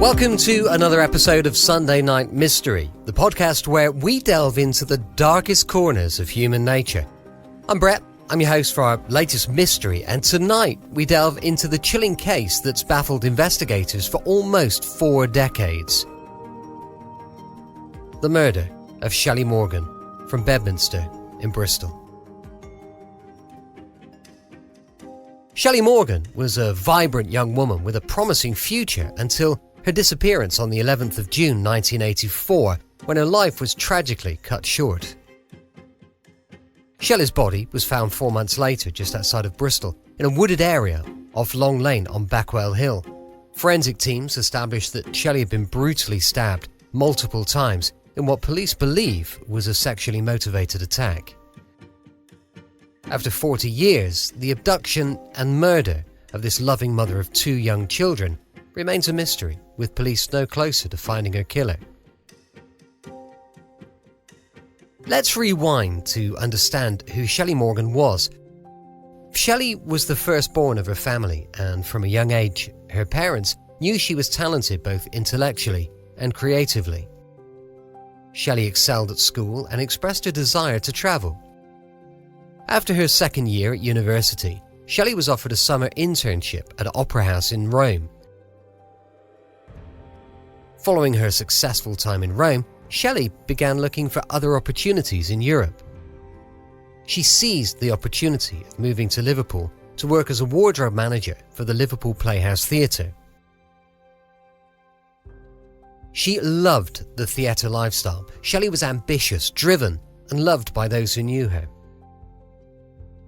Welcome to another episode of Sunday Night Mystery, the podcast where we delve into the darkest corners of human nature. I'm Brett, I'm your host for our latest mystery, and tonight we delve into the chilling case that's baffled investigators for almost 4 decades. The murder of Shelley Morgan from Bedminster in Bristol. Shelley Morgan was a vibrant young woman with a promising future until her disappearance on the 11th of June 1984, when her life was tragically cut short. Shelley's body was found 4 months later just outside of Bristol, in a wooded area off Long Lane on Backwell Hill. Forensic teams established that Shelley had been brutally stabbed multiple times in what police believe was a sexually motivated attack. After 40 years, the abduction and murder of this loving mother of 2 young children remains a mystery, with police no closer to finding her killer. Let's rewind to understand who Shelley Morgan was. Shelley was the firstborn of her family, and from a young age, her parents knew she was talented both intellectually and creatively. Shelley excelled at school and expressed her desire to travel. After her second year at university, Shelley was offered a summer internship at an opera house in Rome. Following her successful time in Rome, Shelley began looking for other opportunities in Europe. She seized the opportunity of moving to Liverpool to work as a wardrobe manager for the Liverpool Playhouse Theatre. She loved the theatre lifestyle. Shelley was ambitious, driven, and loved by those who knew her.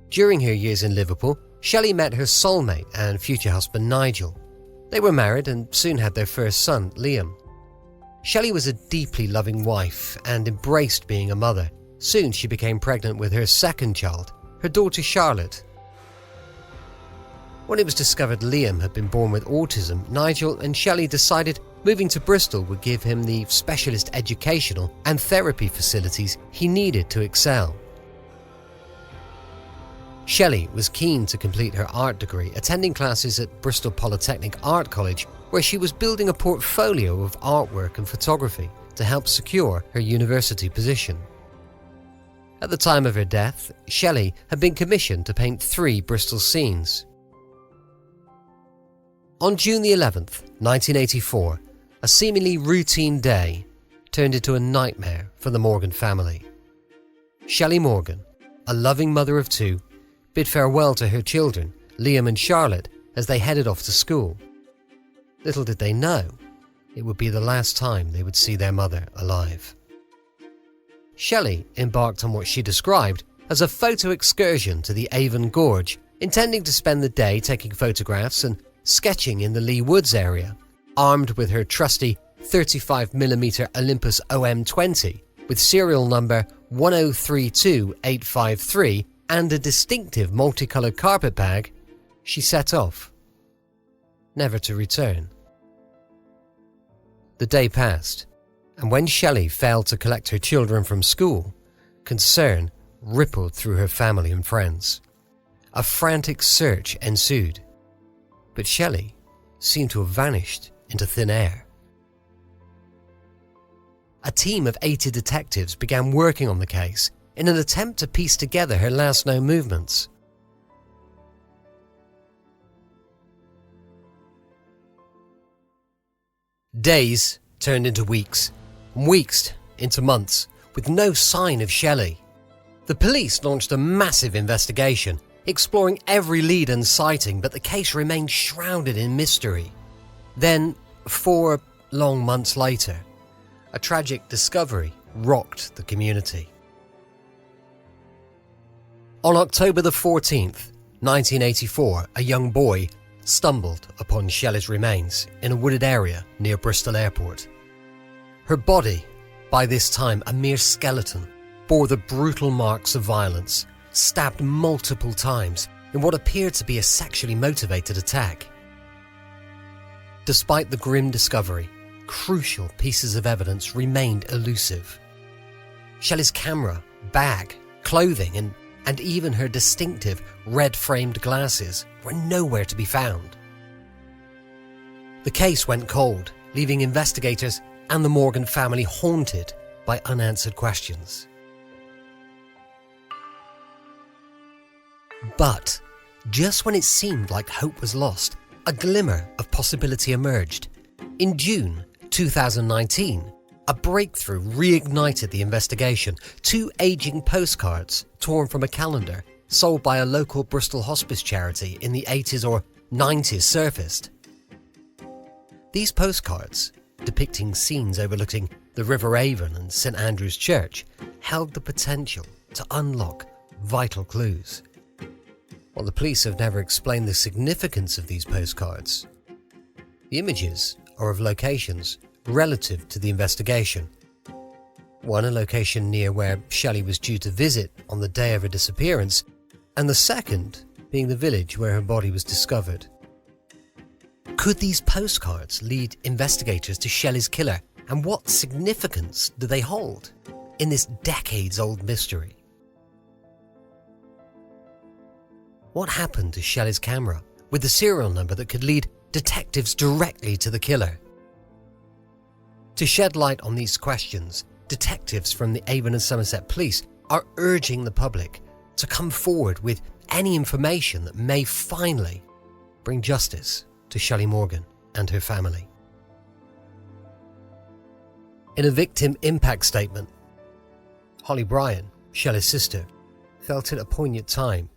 During her years in Liverpool, Shelley met her soulmate and future husband Nigel. They were married and soon had their first son, Liam. Shelley was a deeply loving wife and embraced being a mother. Soon she became pregnant with her second child, her daughter Charlotte. When it was discovered Liam had been born with autism, Nigel and Shelley decided moving to Bristol would give him the specialist educational and therapy facilities he needed to excel. Shelley was keen to complete her art degree, attending classes at Bristol Polytechnic Art College, where she was building a portfolio of artwork and photography to help secure her university position. At the time of her death, Shelley had been commissioned to paint 3 Bristol scenes. On June the 11th, 1984, a seemingly routine day turned into a nightmare for the Morgan family. Shelley Morgan, a loving mother of 2, bid farewell to her children, Liam and Charlotte, as they headed off to school. Little did they know, it would be the last time they would see their mother alive. Shelley embarked on what she described as a photo excursion to the Avon Gorge, intending to spend the day taking photographs and sketching in the Lee Woods area, armed with her trusty 35mm Olympus OM20 with serial number 1032853 and a distinctive multicoloured carpet bag. She set off, never to return. The day passed, and when Shelley failed to collect her children from school, concern rippled through her family and friends. A frantic search ensued, but Shelley seemed to have vanished into thin air. A team of 80 detectives began working on the case in an attempt to piece together her last known movements. Days turned into weeks, and weeks into months, with no sign of Shelley. The police launched a massive investigation, exploring every lead and sighting, but the case remained shrouded in mystery. Then, 4 long months later, a tragic discovery rocked the community. On October the 14th, 1984, a young boy stumbled upon Shelley's remains in a wooded area near Bristol Airport. Her body, by this time a mere skeleton, bore the brutal marks of violence, stabbed multiple times in what appeared to be a sexually motivated attack. Despite the grim discovery, crucial pieces of evidence remained elusive. Shelley's camera, bag, clothing, and even her distinctive red-framed glasses were nowhere to be found. The case went cold, leaving investigators and the Morgan family haunted by unanswered questions. But just when it seemed like hope was lost, a glimmer of possibility emerged. In June 2019, a breakthrough reignited the investigation. 2 aging postcards torn from a calendar sold by a local Bristol hospice charity in the 80s or 90s surfaced. These postcards, depicting scenes overlooking the River Avon and St Andrew's Church, held the potential to unlock vital clues. While the police have never explained the significance of these postcards, the images are of locations relative to the investigation. One a location near where Shelley was due to visit on the day of her disappearance, and the second being the village where her body was discovered. Could these postcards lead investigators to Shelley's killer, and what significance do they hold in this decades-old mystery? What happened to Shelley's camera with the serial number that could lead detectives directly to the killer? To shed light on these questions, detectives from the Avon and Somerset Police are urging the public to come forward with any information that may finally bring justice to Shelley Morgan and her family. In a victim impact statement, Holly Bryan, Shelley's sister, felt it a poignant time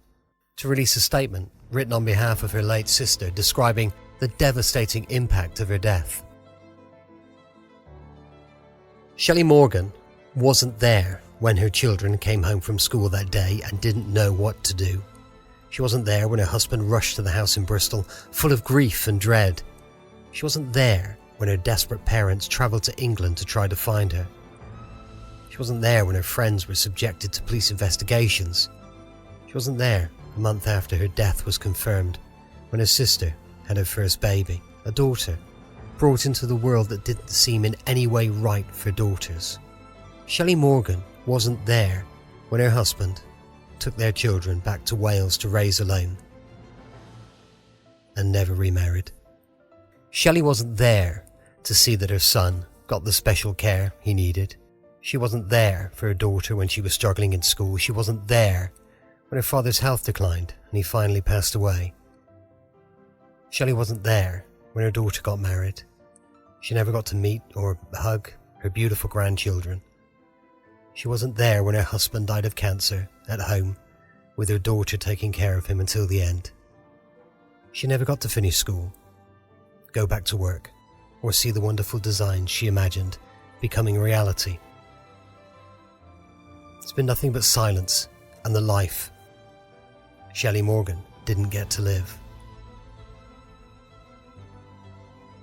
to release a statement written on behalf of her late sister describing the devastating impact of her death. Shelley Morgan wasn't there when her children came home from school that day and didn't know what to do. She wasn't there when her husband rushed to the house in Bristol, full of grief and dread. She wasn't there when her desperate parents travelled to England to try to find her. She wasn't there when her friends were subjected to police investigations. She wasn't there a month after her death was confirmed, when her sister had her first baby, a daughter, brought into the world that didn't seem in any way right for daughters. Shelley Morgan wasn't there when her husband took their children back to Wales to raise alone and never remarried. Shelley wasn't there to see that her son got the special care he needed. She wasn't there for her daughter when she was struggling in school. She wasn't there when her father's health declined and he finally passed away. Shelley wasn't there when her daughter got married. She never got to meet or hug her beautiful grandchildren. She wasn't there when her husband died of cancer at home, with her daughter taking care of him until the end. She never got to finish school, go back to work, or see the wonderful designs she imagined becoming reality. It's been nothing but silence and the life Shelley Morgan didn't get to live.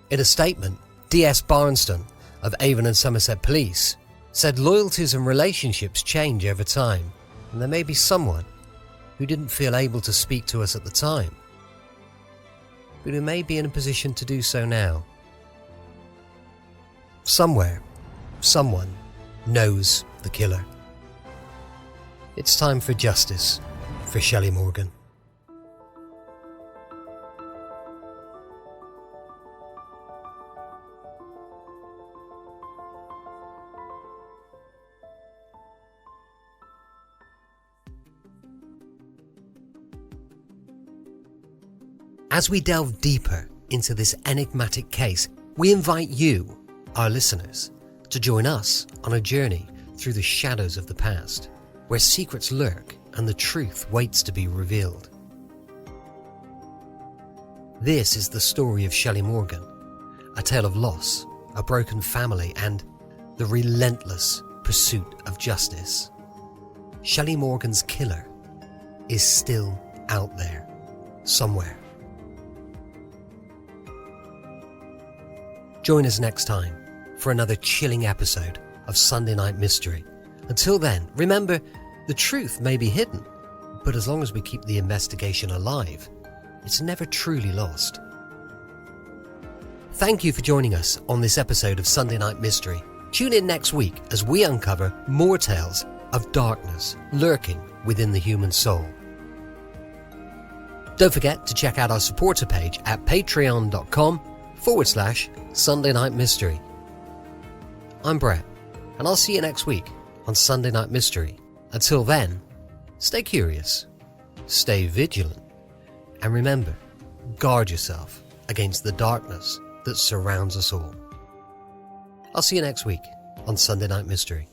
In a statement, D.S. Barnston of Avon and Somerset Police said loyalties and relationships change over time, and there may be someone who didn't feel able to speak to us at the time, but who may be in a position to do so now. Somewhere, someone knows the killer. It's time for justice for Shelley Morgan. As we delve deeper into this enigmatic case, we invite you, our listeners, to join us on a journey through the shadows of the past, where secrets lurk and the truth waits to be revealed. This is the story of Shelley Morgan, a tale of loss, a broken family, and the relentless pursuit of justice. Shelley Morgan's killer is still out there, somewhere. Join us next time for another chilling episode of Sunday Night Mystery. Until then, remember, the truth may be hidden, but as long as we keep the investigation alive, it's never truly lost. Thank you for joining us on this episode of Sunday Night Mystery. Tune in next week as we uncover more tales of darkness lurking within the human soul. Don't forget to check out our supporter page at patreon.com/ Sunday Night Mystery. I'm Brett, and I'll see you next week on Sunday Night Mystery. Until then, stay curious, stay vigilant, and remember, guard yourself against the darkness that surrounds us all. I'll see you next week on Sunday Night Mystery.